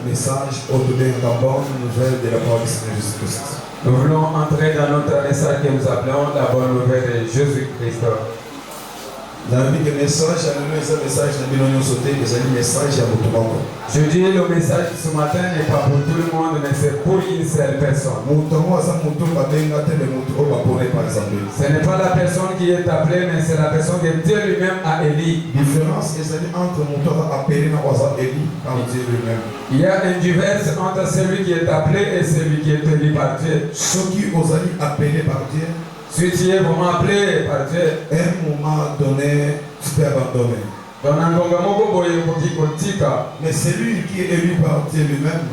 Message au donner la bonne nouvelle de la parole de Jésus-Christ. Nous voulons entrer dans notre message que nous appelons la bonne nouvelle de Jésus-Christ. Dans le message, je dis le message ce matin n'est pas pour tout le monde, mais c'est pour une seule personne. Ce n'est pas la personne qui est appelée, mais c'est la personne que Dieu lui-même a élie. Différence entre appelé il y a une différence entre celui qui est appelé et celui qui est élu par Dieu. Ceux qui osent appelé par Dieu, si tu es vraiment appelé par Dieu, à un moment donné, tu peux abandonner. Mais celui qui est élu par Dieu lui-même,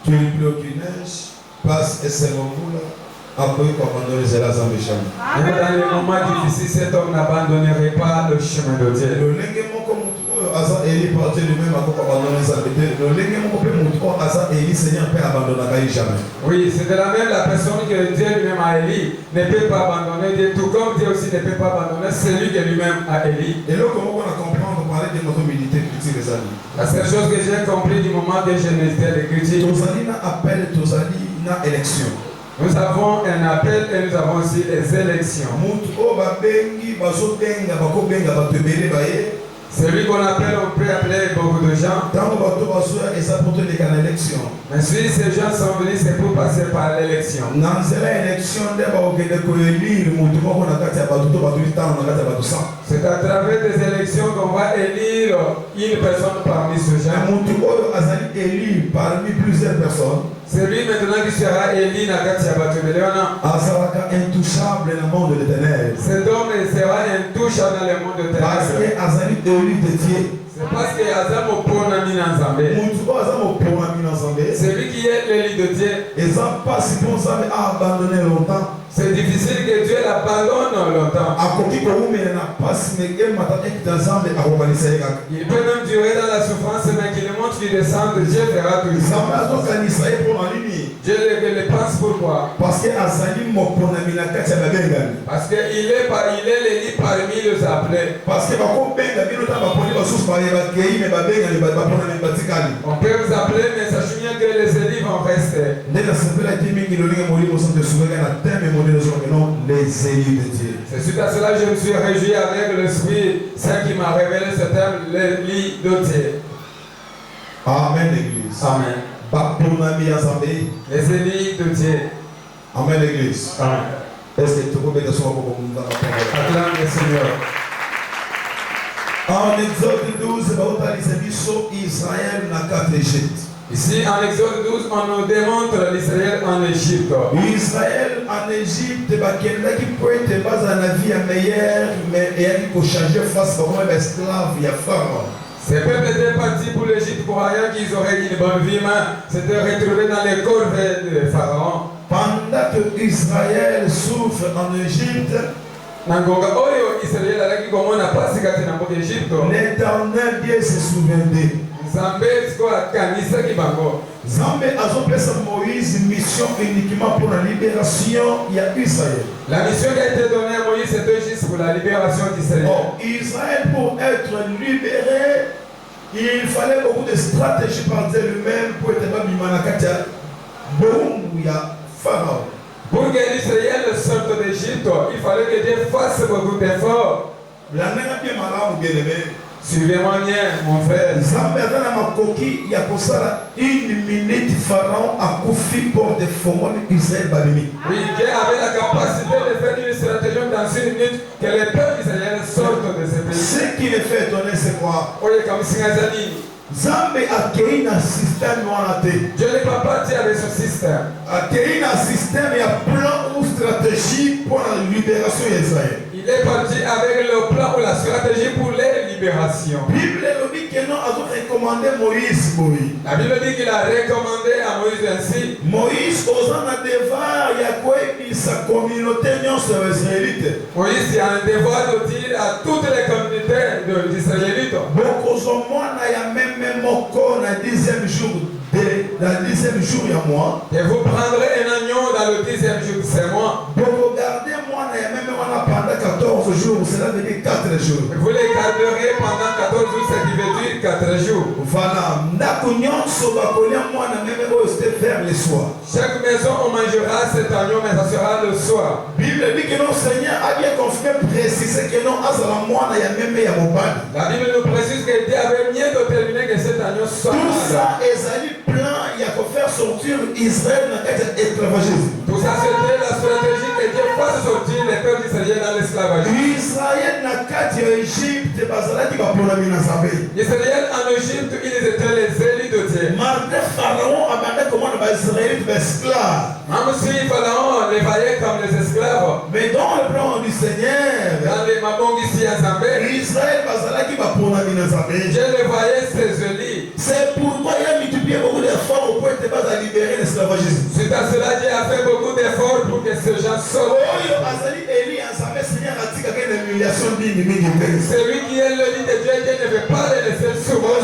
qu'il pleut qu'il neige, passe et se remoule, après qu'on abandonne les élans en méchant. Dans les moments difficiles, cet homme n'abandonnerait pas le chemin de Dieu. Oui, c'est de la même la personne que Dieu lui-même a éli ne peut pas abandonner Dieu, tout comme Dieu aussi ne peut pas abandonner celui que lui-même a éli. Et là, comment on a compris, on parlait de notre humilité critique les amis. La seule chose que j'ai compris du moment que j'ai médité l'écriture, Tozali na appel, Tozali na élection. Nous avons un appel et nous avons aussi les élections. Celui qu'on appelle, on peut appeler beaucoup de gens. Mais si ces gens sont venus, c'est pour passer par l'élection. C'est à travers des élections qu'on va élire une personne parmi ces gens. Parmi plusieurs personnes. Celui maintenant qui sera élu dans intouchable dans le monde de l'éternel. Cet homme sera intouchable dans le monde de l'éternel. C'est parce que Azamo Pona Minanzambe. Celui qui est l'élu de Dieu. C'est difficile que Dieu l'abandonne longtemps. Il peut même durer dans la souffrance, mais qu'il montre qu'il descend de Dieu fera tout ça. Dieu le pense pourquoi? Parce qu'il est l'élu parmi les appelés. Parce que on peut vous appeler, mais sachez bien que les élus vont rester. C'est suite à cela que je me suis réjoui avec l'Esprit Saint qui m'a révélé ce terme, l'élu de Dieu. Amen, l'Église. Amen. Les élus de Dieu. Amen, l'Église. Amen. Est-ce que tu peux mettre son mot dans la parole? Acclame le Seigneur. En Exode 12, Israël n'a qu'à Égypte. Ici, en Exode 12, on nous démontre l'Israël en Égypte. Israël en Égypte, qui peut être basé dans la vie meilleure, mais il faut changer face à un esclave, il y a Pharaon. Ces peuples étaient partis pour l'Égypte croyant qu'ils auraient une bonne vie, mais s'étaient retrouvés dans les corvées de Pharaon. Pendant que Israël souffre en Égypte, l'Éternel Dieu se souvient d'eux. Zambé a fait Moïse mission uniquement pour la libération d'Israël. La mission qui a été donnée à Moïse c'était juste pour la libération d'Israël. Israël pour être libéré, il fallait beaucoup de stratégies par Dieu lui-même pour être Pharaon. Pour que l'Israël sorte d'Égypte, il fallait que Dieu fasse beaucoup d'efforts. Suivez-moi bien, mon frère. Une minute, Pharaon a confié pour des formes d'Israël. Oui, Dieu avait la capacité de faire une stratégie dans une minute que les peuples israéliens sortent de ce pays. Ce qui les fait étonner, c'est quoi? Zambé a créé un système noiraté. Dieu n'est pas parti avec son système. A créé un système et un plan ou stratégie pour la libération d'Israël. Il est parti avec le plan ou la stratégie pour les libérations. La Bible dit que non, a recommandé Moïse. La Bible dit qu'il a recommandé à Moïse ainsi. Moïse Moïse osant na devoir ya koyebisa communauté nyonso ya Israélite. Moïse a un devoir de dire à toutes les communautés d'Israélites. Bokozwa mwana ya meme moko na 10e jour la 10e jour ya mois. Et vous prendrez un agneau dans le 10e jour de ce mois. Vous gardez moi pendant 14 jours, cela veut dire 4 jours. Vous les garderez pendant 14 jours, ce qui veut dire 4 jours. Voilà. Vers le soir. Chaque maison on mangera cet agneau, mais ça sera le soir. La Bible dit que notre Seigneur a bien confirmé, précisé que non, la Bible nous précise que Dieu avait mieux déterminé que cet agneau soit. Tout ça est plan, il y a qu'à faire sortir Israël dans l'esclavagisme. Tout ça c'était la stratégie que Dieu fasse sortir les peuples d'Israël dans l'esclavagisme. Israël n'a qu'à dire Égypte, Israël en Égypte, ils étaient les élus de Dieu. Malgré Pharaon a demandé comment Israël est esclave. Même si Pharaon les voyait comme les esclaves. Mais dans le plan du Seigneur, dans les mabongs ici à Zambé, Israël Dieu les voyait ses élus. C'est pourquoi il a multiplié beaucoup d'efforts pour être capable de libérer l'esclavagisme. C'est à cela Dieu a fait beaucoup d'efforts pour que ces gens sortent. Celui qui est le lit de Dieu, Dieu ne veut pas le laisser souvent.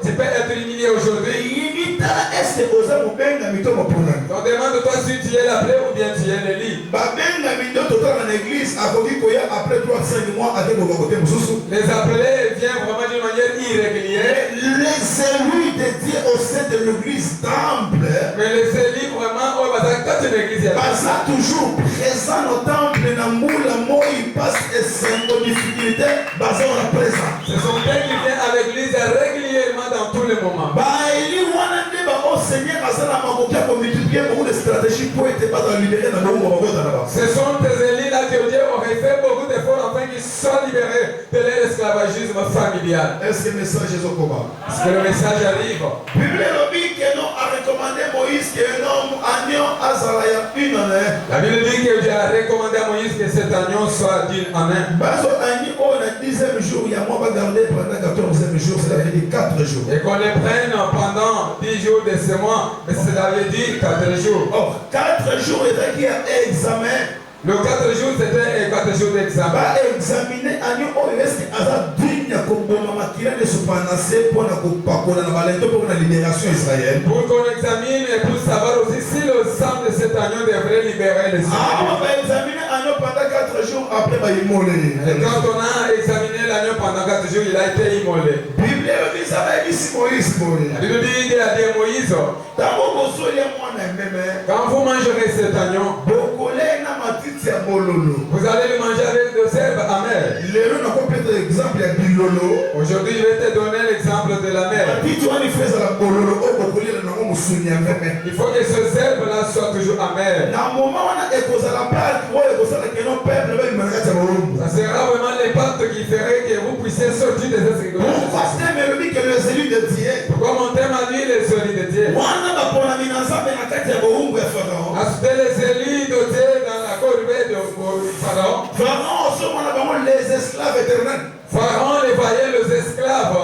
Tu peux être humilié aujourd'hui. Donc demande-toi si tu es l'appelé ou bien tu es le lit. Les appelés viennent vraiment d'une manière irrégulière. Les élus de Dieu au sein de l'église temple. Mais les élus vraiment, quand une église est toujours présent au temple, il passe et c'est une difficulté, ce sont eux qui viennent à l'église régulièrement dans tous les moments. Seigneur a multiplié beaucoup de stratégies pour être capable de libérer dans le monde. Ce sont des élus là que Dieu aurait fait beaucoup d'efforts afin qu'ils soient libérés de l'esclavagisme familial. Est-ce que le message est au combat? Est-ce que le message arrive? La Bible dit que non a recommandé Moïse que un homme agneau azalaya une année. La Bible dit que Dieu a recommandé à Moïse que cet agneau soit d'une année. Baso agneau au 10e jour, il y a moi va garder pendant 14e jour, cela veut dire 4 jours. Et qu'on les prenne pendant 10 jours de ce mois, mais cela veut dire 4 jours. Or, 4 jours est qu'il y a examen. Le 4 jours c'était 4 jours d'examen. Va examiner agneau au est-ce qu'il a digne comme makila de se panasser pour la libération israélienne. Pour qu'on examine et pour savoir aussi si le sang de cet agneau devrait libérer les Israéliens. On va examiner l'agneau pendant 4 jours après va immoler. Et quand on a examiné l'agneau pendant 4 jours, il a été immolé. La Bible dit ça va être Moïse. La Bible dit qu'il a dit Moïse. Quand vous mangerez cet agneau, vous allez le manger avec des herbes amères. Aujourd'hui, je vais te donner l'exemple de la mer. Il faut que ces herbes-là soient toujours amères. Ça sera vraiment les pâtes qui feraient que vous puissiez sortir de cette situation. Pourquoi mon thème a dit les élus de Dieu? Aspect les élus de Dieu dans la corvée de Pharaon. Les esclaves éternels. Pharaon les voyait les esclaves.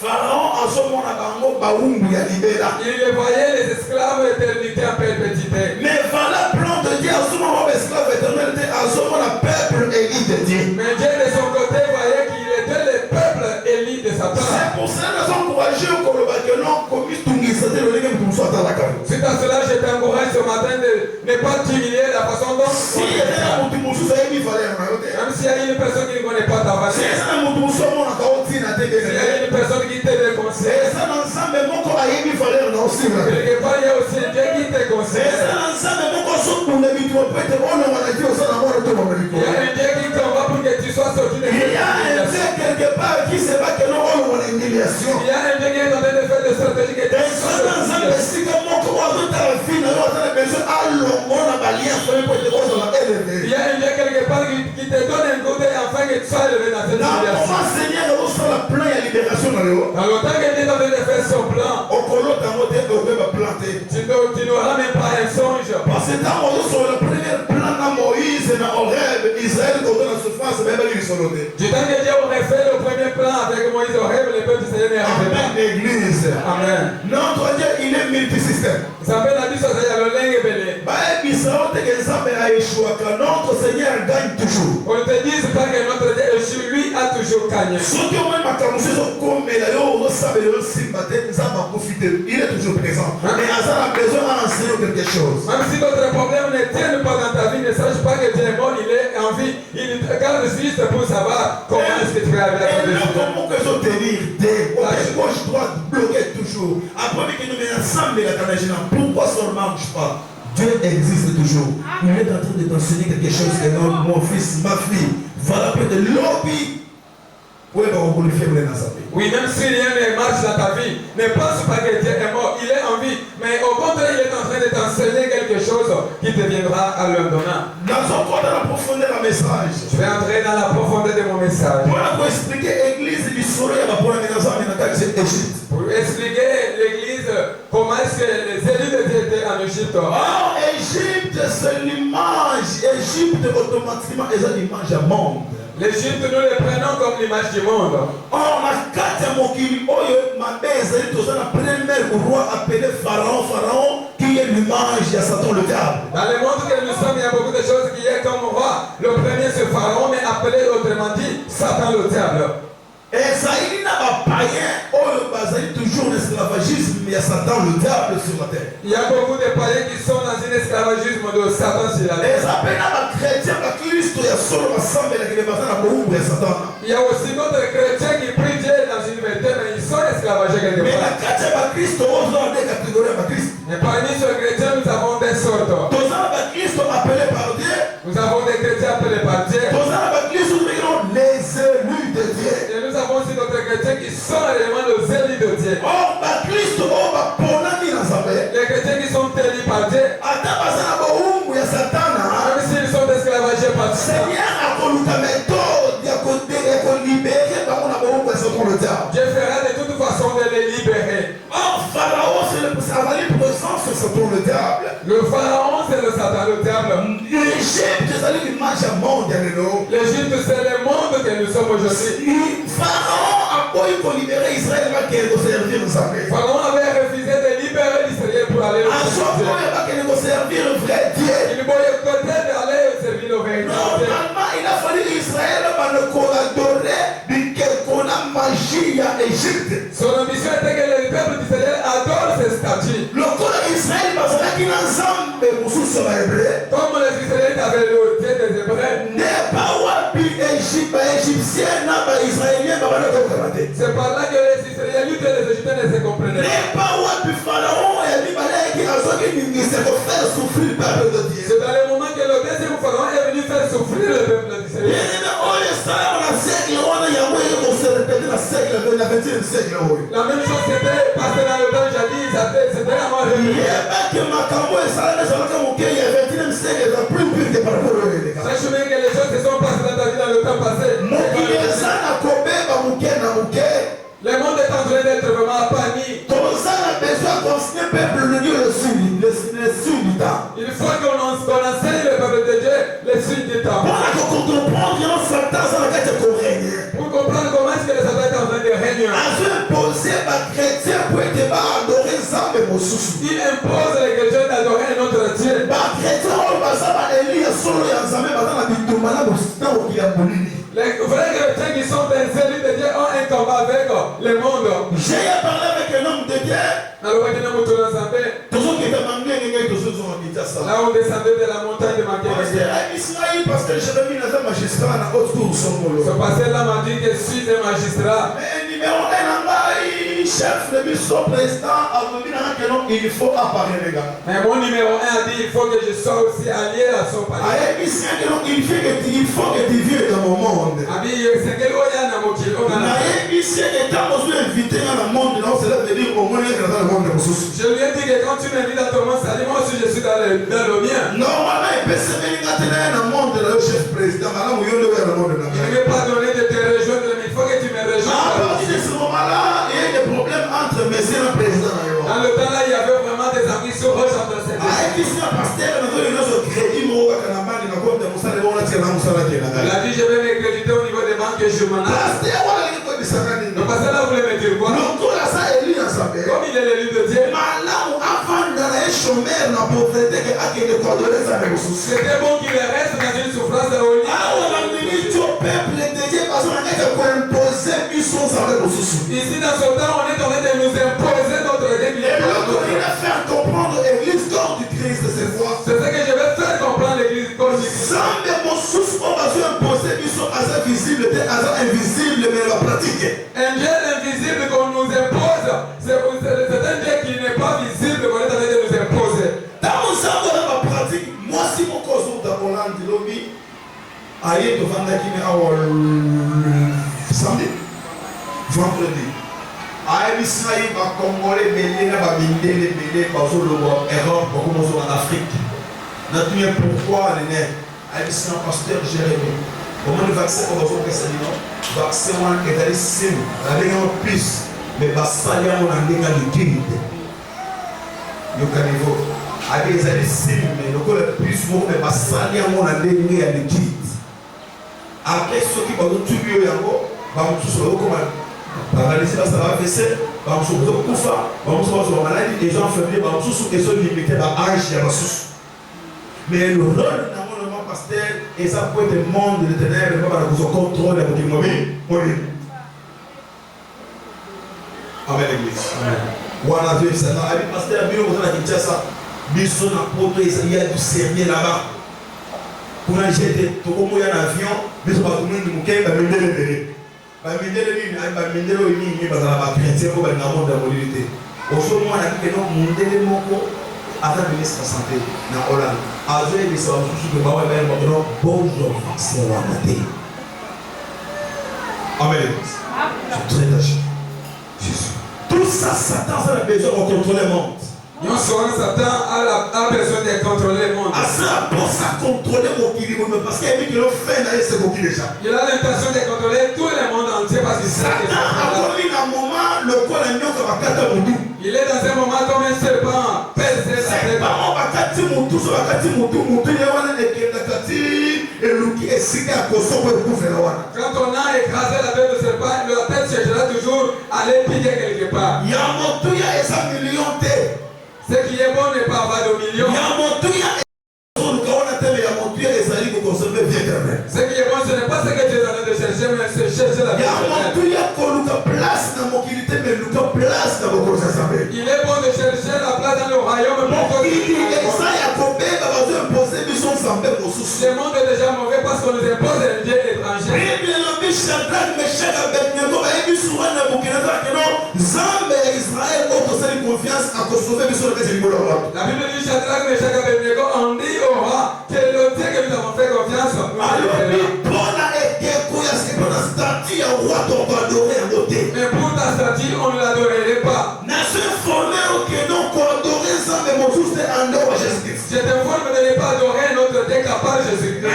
Pharaon en ce moment il les voyait les esclaves éternité en perpétuité. Mais voilà plan de Dieu en ce moment esclaves éternité en ce moment peuple élu de Dieu. Mais Dieu de son côté voyait qu'il était le peuple élu de sa part. C'est pour cela que nous encourageons que non commis tout c'est à cela que je t'encourage ce matin de ne pas t'humilier la façon dont si il y a même s'il y a une personne qui ne connaît pas ta valeur, s'il y a une personne qui te déconseille, quelque part il y a aussi Dieu qui te conseille. Il y a un Dieu qui t'envoie pour que tu sois sorti de il y a un Dieu quelque part qui se bat que non on a une humiliation. Il y a un Dieu qui est en train de faire des stratégies que tu sois il y a un Dieu quelque part qui te donne un côté afin que tu sois élevé dans cette situation. Dans le temps que Dieu est en train de faire son plan, tu n'auras même pas un songe. Parce que dans le premier plan de Moïse et dans Horeb, Israël est dans la souffrance, même lui soloté. Du temps que Dieu aurait fait le premier plan avec Moïse au rêve, les peuples d'Israël n'est arrivé pas. Amen, l'église. Amen. Notre Dieu, il est multisystème. Nzambe na biso azali ya lolenge ebele. Bayebisa ote que Nzambe aéchouaka, notre Seigneur gagne toujours. On te dise pas que notre Dieu échoue, lui a toujours gagné. Soki omoi makambo so ezokomela yo ozosambela osimba te Nzambe akufite, il est toujours présent. Mais aza na besoin d'enseigner quelque chose. Même si d'autres problèmes ne tiennent pas dans ta vie, ne sache pas que Dieu est mort, il est en vie. Il te regarde juste pour savoir comment est-ce que tu vas avec la vie. Comment que je tenir des gauche droite bloqué toujours. Après que nous mettons ensemble la canagina, pourquoi ça ne marche pas? Dieu existe toujours. Il est en train de t'enseigner quelque chose que non, mon fils, ma fille, voilà peu de lobby. Oui, même si rien ne marche dans ta vie, ne pense pas que Dieu est mort, il est en vie. Mais au contraire, il est en train de t'enseigner quelque chose qui te viendra à l'heure donnant. Je vais entrer dans la profondeur de mon message. Pour expliquer l'église du soleil, pour expliquer l'église, comment est-ce que les élus de Dieu étaient en Égypte. Oh, Égypte, c'est l'image. Égypte, automatiquement, c'est l'image du monde. L'Égypte, nous le prenons comme l'image du monde. Or, la carte de Mokili, ma base, c'est le premier roi appelé Pharaon. Pharaon, qui est l'image de Satan le diable. Dans le monde que nous sommes, il y a beaucoup de choses qui est comme roi. Le premier, c'est Pharaon, mais appelé autrement dit Satan le diable. Et ça, il n'y a pas païen, toujours l'esclavagisme, mais il y a Satan le diable sur la terre. Il y a beaucoup de païens qui sont dans un esclavagisme de Satan sur la terre. Et ça peut être chrétien, Christ, il y a seulement ensemble avec les bazars de Satan. Il y a aussi d'autres chrétiens qui prient Dieu dans une vérité, mais ils sont esclavagés quelque mais part. la chrétien Christ, on a des catégories à Christ. Mais parmi ces chrétiens, nous avons des sortes. Tous les Christ appelés par Dieu. Nous avons des chrétiens appelés par Dieu. Tous les Christ, les élus de Dieu. Et nous avons aussi d'autres chrétiens qui sont réellement les élus de Dieu. Oh, Christ, oh, les chrétiens qui sont élus par Dieu, même s'ils sont esclavagés par Dieu, Dieu fera de toute façon de les libérer. Oh, Pharaon, c'est le présence de Satan le diable. Le Pharaon, c'est le Satan le diable. L'Égypte, c'est l'image du monde. L'Égypte, c'est le monde que nous sommes aujourd'hui. Pharaon a voulu libérer Israël, va qu'il servir Nzambe. Pharaon avait refusé de libérer l'Israël pour aller au servir le vrai Dieu. Il boycottait d'aller servir le vrai Dieu. Normalement, il a fallu Israël qu'on adorait qu'on a magie à Égypte. Son ambition était que le peuple d'Israël adore ces statues. Le corps d'Israël, parce qu'il a ensemble, comme les Israélites avaient le Dieu des Hébreux, n'est pas égyptien, n'a pas israélien, c'est par là que les Israélites et les Égyptiens ne se comprenaient. N'est pas Pharaon et Abimelech qui faire souffrir le peuple de Dieu. C'est dans le moment que le deuxième Pharaon est venu faire souffrir le peuple d'Israël. La même chose s'était passée dans le temps jadis, c'était avant le sache bien que les choses se sont passées dans ta vie dans le temps passé. Le monde est en train d'être vraiment apani. Il faut qu'on enseigne le peuple de Dieu les signes du temps. Pour comprendre comment est-ce que le Satan est en train de régner. Il impose les chrétiens d'adorer un autre Dieu. Les vrais chrétiens qui sont des élus de Dieu ont un combat avec le monde. J'ai parlé avec un homme de Dieu. Là on descendait de la montagne de Makémé. Parce que Jérémie n'a pas magistrat à haute cour son molo. Ce passé-là m'a dit que je suis un magistrat. Mais numéro 1 chef de mission président il faut apparaître les gars. Mais mon numéro 1 a dit il faut que je sois aussi allié à son palier. Il faut que tu vives dans mon monde. Je lui ai dit que quand tu m'invites dans ton monde, ça dit moi aussi je suis dans le mien. Normalement, il peut se venir dans le monde de le chef président. Il ne veut pas donner de te rejoindre, mais il faut que tu me rejoignes. À partir de ce moment-là, il y a des problèmes entre monsieur le président. Dans le temps là, il y avait vraiment des amis sur eux entre ces deux. Il a dit je vais m'accréditer au niveau des banques journalistes. Donc ça là, vous voulez me dire quoi? Comme il est l'élu de Dieu. C'était bon qu'il reste dans une souffrance au lit. Ici, dans ce temps, on est en train de nous imposer notre Et l'autre, il va faire comprendre l'église corps du Christ de ses voix. C'est ce que je vais faire comprendre l'église corps du Christ. Zambe mosusu obazo imposer biso aza visible te aza invisible mais la pratique. Un Dieu invisible qu'on nous impose, c'est un Dieu qui n'est pas visible qu'on est en train de nous imposer. Dans mon cerveau dans ma pratique, moi si mon cause dans mon land lobby, aïe to vanda qui me samedi, vendredi. Aïe Israël va congolais belé na ba mindele belé bazo lobo erreur pour commencer en Afrique. N'a pourquoi les nègres aïe Israël pasteur Jérémie. Comment le vaccin on va faire ça non? Vaccin on est allé sim, aller en plus, mais basalia on a déjà le guide. Yo caniveau. Aïe les allé sim mais le corps plus bon mais basalia on a déjà le guide. Après ceux qui vont tout mieux yango, va on tout sur le comment paralysé parce que ça va baisser, on se retrouve pour ça, on se retrouve maladie, les gens faiblis, on se retrouve et ceux limités par âge et la source. Mais le rôle d'un monument pasteur, et ça peut être le monde de l'éternel, mais pas dans son contrôle de votre immobile. Amen l'église. Ou on a vu ça, avec pasteur, bien on a dit ça, biso na poto il y a du sérieux là-bas. Pour un jeter, tout comme il y a un avion, biso pas tout le monde qui mouille, bah même les bamindele nini ayi bamindele oyo nini bazala bachrétien po balinga monde ya molili te ozomona keno mundele moko aza ministre ya santé na Hollande azoyebisa basusu ke bawa bayebakeno bonjour vaccin wana te. Amen. C'est très tâché. Tout ça, Satan a besoin de contrôler le monde. Satan a besoin de contrôler le monde. Pour ça contrôler mon kiri, parce qu'il a dit que le fait d'aller c'est mon kiri déjà. Il a l'intention de contrôler tout le monde entier parce que Satan a connu un moment le corps est mieux que ma carte de tout. Il est dans un moment comme un serpent. C'est pas mon bakati moutou, so bakati moutou, il y a un ekati et l'ouki est signé à Kosovo pour le gouvernement. Quand on a écrasé la tête de serpent, la tête cherchera toujours à aller piquer quelque part. Il y a un montou, il y a un million de. Ce qui est bon n'est pas avoir de millions. Il y a un montou, il y a un montou, il y a des alliés pour conserver vie éternelle. Ce qui est bon, ce n'est pas ce que tu es en train de chercher, mais c'est chercher la vie éternelle. Il y a un montou, il y a place dans mon qualité, mais il y a place dans mon conseil. Il est bon de chercher la place dans le royaume. Le monde est déjà mauvais parce qu'on nous impose un Dieu étranger. La Bible dit Shadrach, Meshach et Abednego ont dit au roi que le Dieu que nous avons fait confiance. Mais pour ta statue, on ne l'adorerait pas. Je t'informe de ne pas adorer notre Dieu qu'à part Jésus-Christ.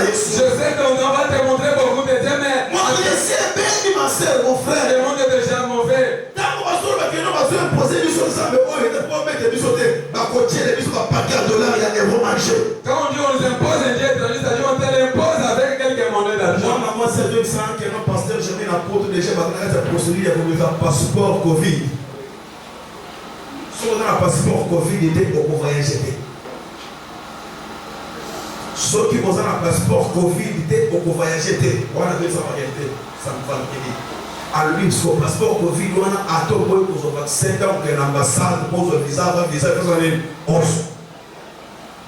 Je sais qu'on va te montrer beaucoup de Dieu, mais mon frère, le monde est déjà mauvais. Quand on dit on nous impose un Dieu étranger, c'est-à-dire on te l'impose avec quelques monnaies d'argent. Moi, c'est deux ans que nos pasteurs, j'ai mis l'apôtre déjà, pour procéder pour faire passeport Covid. Si on a un passeport Covid, il était pour voyager. Ceux qui ont un passeport Covid, il était pour voyager. On a vu ça en réalité, ça me va le dire. Alors, lui, son passeport Covid, on a à tout point pour son vaccin, donc l'ambassade, pour son visa,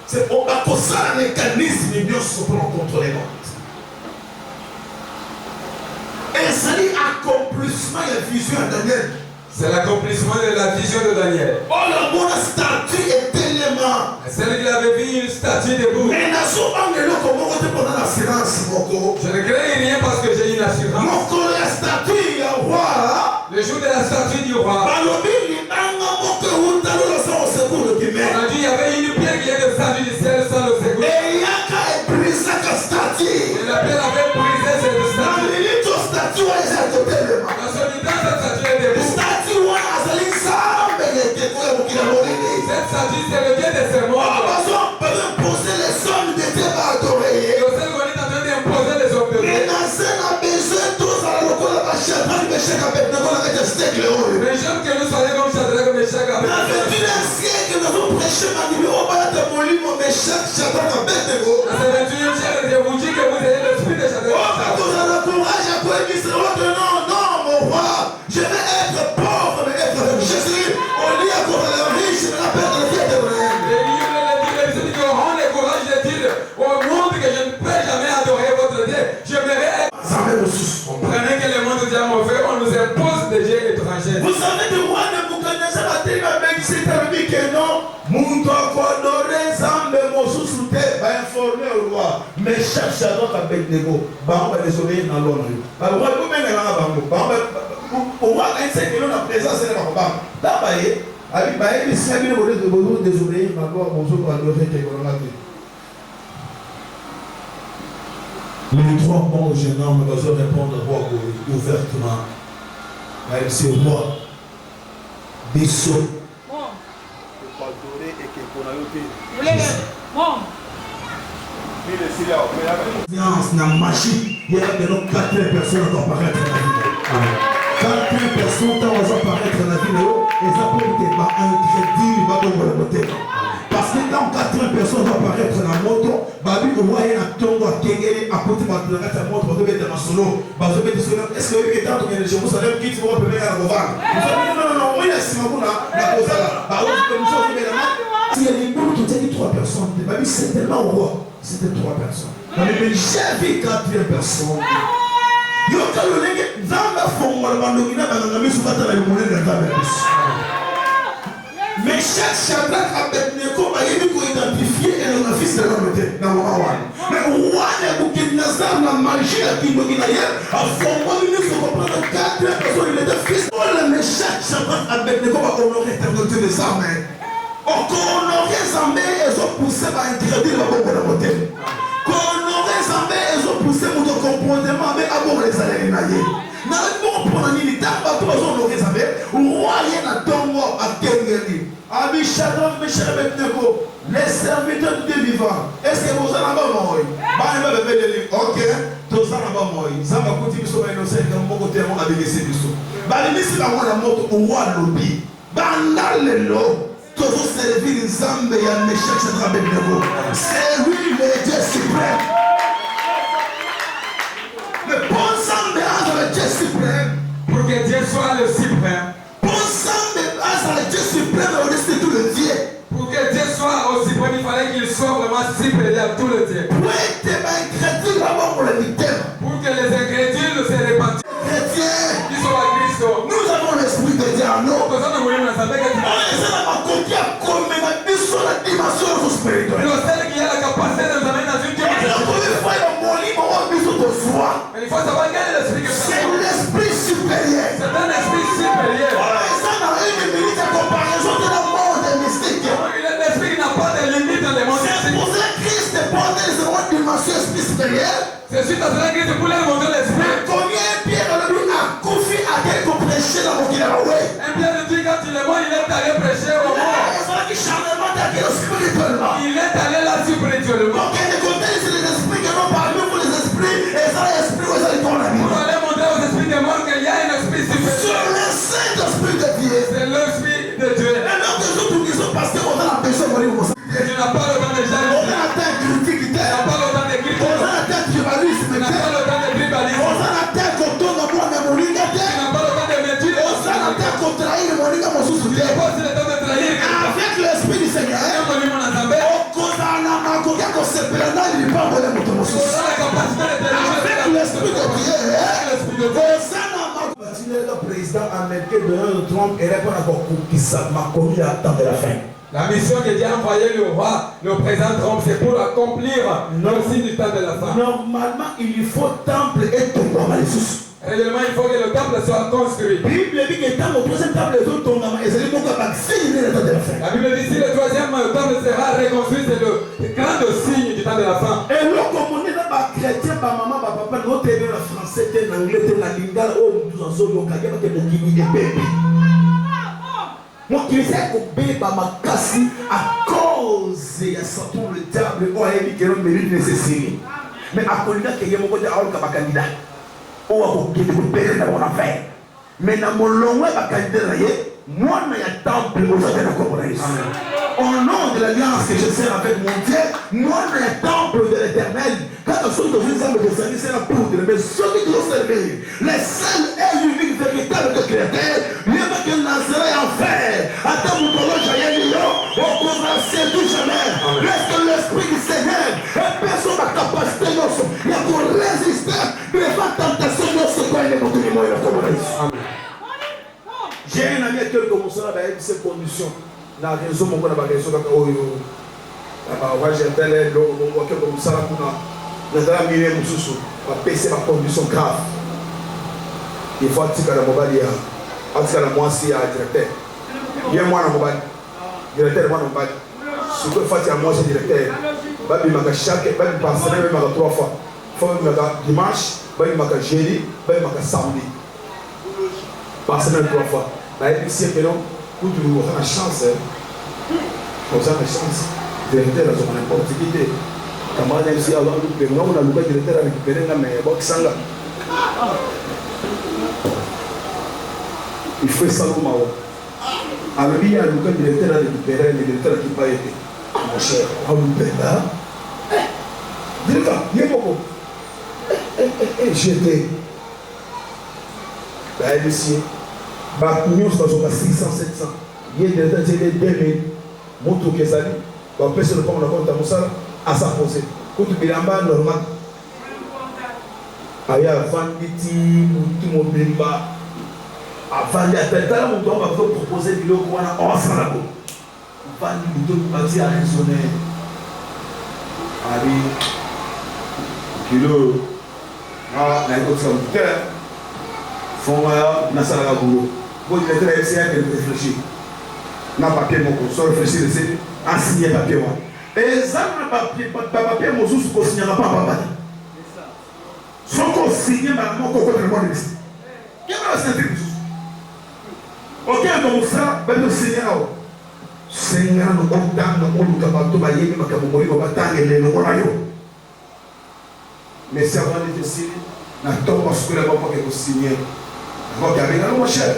c'est pour ça un mécanisme de bien pour contrôler le monde. Et ça dit accomplissement de la vision de Daniel. C'est l'accomplissement de la vision de Daniel. Oh, le bon statue est tellement. Celle qui avait vu une statue debout. Mais la je ne crains rien parce que j'ai une assurance. Le jour de la statue du roi. On a dit il y avait une pierre qui est descendue du ciel sans le secours. Et la pierre avait brisé cette statue. Dans ce temps, cette statue est debout. Cette statue, c'est le Dieu de ce monde. Le seul qu'on est en train d'imposer les hommes de Dieu. Meshach Abednego la kati ya siècle oyo. Mais j'aime que nous soyons comme Shadrach, Meshach, Na Abednego. 21e siècle nous avons prêché ma numéro balata molimo Meshach Shadrach Abednego. Dans ce 21e siècle, je vous dis que vous avez l'esprit de Shadrach. Oh, quand vous avez le courage à quoi il dit non, non, mon roi, je vais être pauvre, mais être avec Jésus. On lit à cause de la riche, je me rappelle de la vie d'Abraham. On le courage de dire au monde que je ne peux jamais adorer votre Dieu. Je vais être. Prenez que le monde dit mauvais, on nous impose des dieux étrangers. Vous savez de moi, Nebuchadnezzar a dit avec cet ami que non, Mundo Kodore Zambe Mosusu te va informer au roi. Mais chaque Shadrach Abednego, on va désobéir dans l'ordre. On va vous mettre dans la on va insérer la présence de la papa. Là-bas, avec les services de désobéir dans l'ordre, on va adorer quelqu'un. Les trois bons jeunes hommes doivent répondre au roi ouvertement. C'est au roi. Bissot. Science, la magie, il y a maintenant 4 personnes qui vont apparaître dans la vie. 4 personnes qui vont apparaître dans la vie. Et ça peut être un crédit, parce que quand 4 personnes vont apparaître dans la moto, Babi au roi a tongo à Kengeli, à côté de la moto, on va mettre dans solo. Est-ce que vous avez dit que vous savez qui vous va venir à la Rovan? Non, oui, c'est mon là, la cause là. Il y a des gens qui disent 3 personnes. Babi, c'était là au roi. C'était 3 personnes. Mais j'ai vu 4 personnes. Il y a des gens mais chaque Shadrach Abednego a eu pour identifier le fils de l'homme dans le roi. Mais le roi Nebuchadnezzar la magie à qui a formé une comprendre 4 personnes, il était fils. Mais chaque Shadrach Abednego va honorer l'éternité des armées. Honorer Zambé, ils ont poussé par interdire la bombe de la beauté. Honorer Zambé, ils ont poussé pour le comportement, mais à bon les salaires. N'arrête-moi pour la militaire, pas trop honorer Zambé. Roi rien à ton mort à Kengeli. Ami Shadrach, Meshach Abednego, les serviteurs de Dieu vivant. Est-ce que vous en avez mort? Ok, tous en avez mort. Ça va continuer sur les innocents qui ont beaucoup de temps à délaisser du saut. Ici, la moto au roi lobby. Bandalelo. Toujours servir Zambé et Meshach Shadrach Abednego. C'est lui le Dieu suprême. Le bon Zambé a le Dieu suprême. Pour que Dieu soit le suprême. Bon Zambé a le Dieu suprême au-dessus de tout le Dieu. Pour que Dieu soit au suprême, il fallait qu'il soit vraiment supérieur à tout le Dieu. Pour que les ingrédients ne se répandent. chrétiens, Ils sont à Christ. nous avons l'esprit de Dieu en nous. Nous sommes dans la dimension spirituelle. le seul qui a la capacité de nous amener dans une dimension. Mais il faut savoir quel est l'esprit que c'est l'esprit supérieur. c'est un esprit supérieur. L'esprit n'a pas de limite dans le monde. C'est pour ça que Christ porte une dimension supérieure. C'est suite à cela que Christ voulait montrer l'esprit. Combien Pierre a confié à quelqu'un prêcher dans mon Guinée? Un bien de Dieu, quand il est mort, il est allé prêcher au monde. Il est allé là spirituellement. Donc, il c'est les esprits qui n'ont pas nous pour les esprits, et ça, les esprits, vous allez tourner la vie. Pour aller montrer aux esprits des morts qu'il y a un esprit Sur supérieur. le Saint-Esprit de Dieu. C'est l'esprit de Dieu. Et donc, les autres qui sont passés, on a la personne pour vous. Tu n'as pas le temps de On jalousie. a la tête critique, Tu n'as pas le temps de on critiquer. a la tête tribalisme, Tu n'as pas le temps de tribalisme. on a la tête qu'on tourne à moi, mais mon Tu n'as pas le temps de mentir. on a la tête qu'on trahit, mon ligue, mon sous-soutien. Tu n'as pas aussi le temps de trahir. Avec l'esprit du Seigneur, Un monument dans ta paix. on cause à la main, qu'on a qu'on se prenne, il n'est pas bon, mon Tu sous. auras la capacité de Avec l'esprit de Dieu, l'esprit de Dieu. le président américain Donald Trump est répondre encore qui ça m'a commis à temps de la fin. La mission que Dieu a envoyée le roi, le président Trump, c'est pour accomplir le signe du temps de la fin. Normalement, il faut temple et tombe à Jésus. Réellement, il faut que le temple soit construit. La Bible dit que tant au troisième temple, les autres tombent et c'est le mot qui va signer le temps de la fin. La Bible dit si le troisième temple sera reconstruit, c'est le grand signe du temps de la fin. Et là, comme on est là, chrétien, maman, papa, nous t'es le français, t'es l'anglais, t'es la lingala, oh, nous en sommes au Kagame, t'es mon guigui de bébé. Moi qui sais qu'on bébé ma casse à cause de Satan le diable, oh, il dit que l'on mérite nécessaire. Mais à cause de qu'il y a mon côté à un candidat. Ou à côté de mon père dans mon affaire. Mais dans mon long way, moi, il y a temple aux Amen. Au nom de l'alliance que je sers avec mon Dieu, moi, il y a temple de l'éternel. Quand on sort dans une salle de service, c'est la poudre. Mais ceux qui doivent servir, les seuls et l'unique véritable de créateur, mieux que Nazareth en fer. Attends, mon collègue, j'ai on commence tout jamais. Laisse l'esprit du Seigneur. Et personne n'a capacité, il y a pour résister devant tentation, quand il est pour tout le monde. Amen. J'ai un ami qui a commencé à avoir ces conditions. Dans la raison, mon gars, j'ai un tel comme ça, nous avons mis les sous pour passer ma condition grave. Il faut que tu aies un mobile, tu aies un moitié à directeur. Il y a un mobile, directeur, un mobile. Ce que faut que moi, c'est directeur. Il m'a chaque, il m'a semaine, il m'a 3 fois. Il faut que dimanche, il m'a jeudi, il m'a samedi. Par semaine 3 fois. Là, il dit que non, vous avez la chance. Vous avez la chance. Directeur, vous avez n'importe qui. Quand on a ici, on a le directeur à récupérer, mais bon, il faut ça au Mao. Alors, il y a le directeur à récupérer, le directeur qui n'a pas été. Mon cher, on nous paie là. Directeur, il y a beaucoup. J'étais. Là, il est ici. Nous sommes à 600, 700. Il y a des gens qui ont 2000. Mon tour qui est sali. On peut se le prendre en compte à Moussala à sa posée. Quand tu es normal. Il y a Vanditi, Moutimobimba. Avant de faire on va proposer du lot qu'on a ensemble. Vanditi, Moutimobimba, a raisonné. Allez. Kilo. Ah, il y a d'autres choses. Font un salaire boulot. Vous devez essayer de réfléchir. N'a papier, mon soit réfléchir, c'est un signé papier. Et ça, papier, mon sous, qu'on ne signera pas en bas. Sans qu'on signe, mon coco de moi, il y a un signé. Ok, donc ça, ben le signer. Seigneur, nous condamnons, nous avons tout baillé, nous avons mourir, nous avons battu, nous avons raillé. Mais c'est avant de signer, nous avons pas ce que nous avons signé. Donc, avec un mon cher,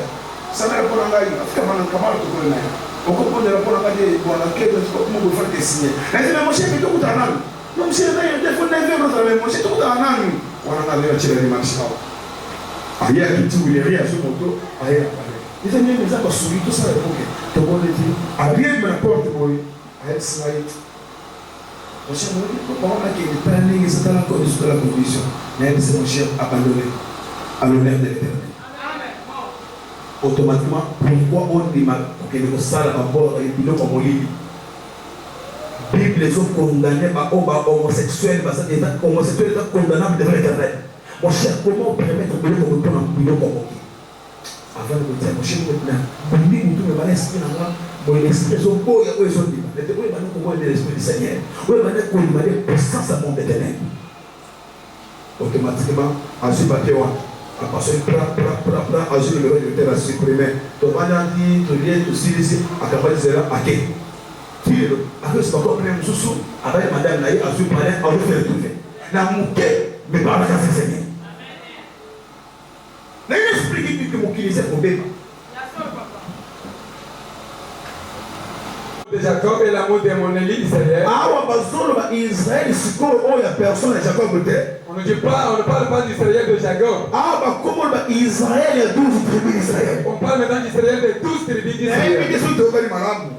ça n'a pas d'engagé. Comment on peut le faire? On peut le faire pour la quête de ce qu'on peut faire des signes. Mais mon cher, il est tout à l'heure. Non, monsieur, il faut lever notre ami. Mon cher, tout à l'heure. On a vu un tir de marché. Il y a qui tue les riens sur mon dos. Les amis, ils ont suivi tout ça. Tu vois, les filles, à bien me rapporte, moi, à être slide. Mon cher, on a qui est planning, c'est dans la condition. Mais c'est mon cher abandonné à l'honneur de l'éternel. Automatiquement, pourquoi on dit que le sale à bord et puis comme on lit la Bible sont condamnés par homosexuels, parce que les homosexuels sont condamnables devant l'éternel. Mon cher, comment permettre de nous retourner en bilo comme on dit? Avant de vous dire, mon cher, vous me dites, vous me l'esprit dans moi, mon esprit, son beau, il y a besoin de dire, vous me dites comment est l'esprit du Seigneur, vous me dites comment il est puissance à mon éternel. Automatiquement, en ce papier, parce que à ce numéro de terre à supprimer. Tu vas dire, tu viens, tu sais, ici, à campagne de zéro, à qui? Tire-le. Après, c'est encore plein de sous, avec madame Naï, à ce palais, à vous faire tout fait. La mouquet, mais par la grâce du Seigneur. L'esprit qui dit que mon qui c'est pour bébé. De Jacob et l'amour de mon élie d'Israël. Ah, on va dire Israël, c'est quoi? Oh, il y a personne à Jacob. On ne parle pas d'Israël de Jacob. Ah, bah comment Israël, il y a 12 tribus d'Israël. On parle maintenant d'Israël de 12 tribus d'Israël.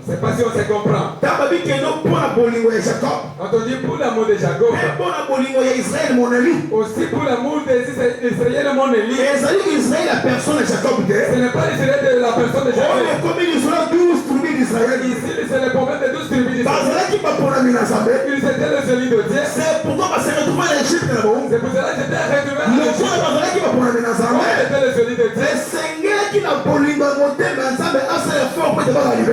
C'est pas si on se comprend. Quand on dit pour l'amour de Jacob, aussi pour l'amour d'Israël, mon élie. Israël, la personne de Jacob. Ce n'est pas l'Israël de la personne de Jacob. Ici, c'est le problème de 12 tribus d'Israël. Ils étaient le celui de Dieu. C'est pourquoi parce que tout le monde est Égypte. C'est pour cela que j'étais retrouvé en Égypte. C'était le celui de Dieu. Seigneur qui n'a pas lu dans mon thème, mais à ce fort pour te voir arriver.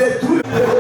détruire.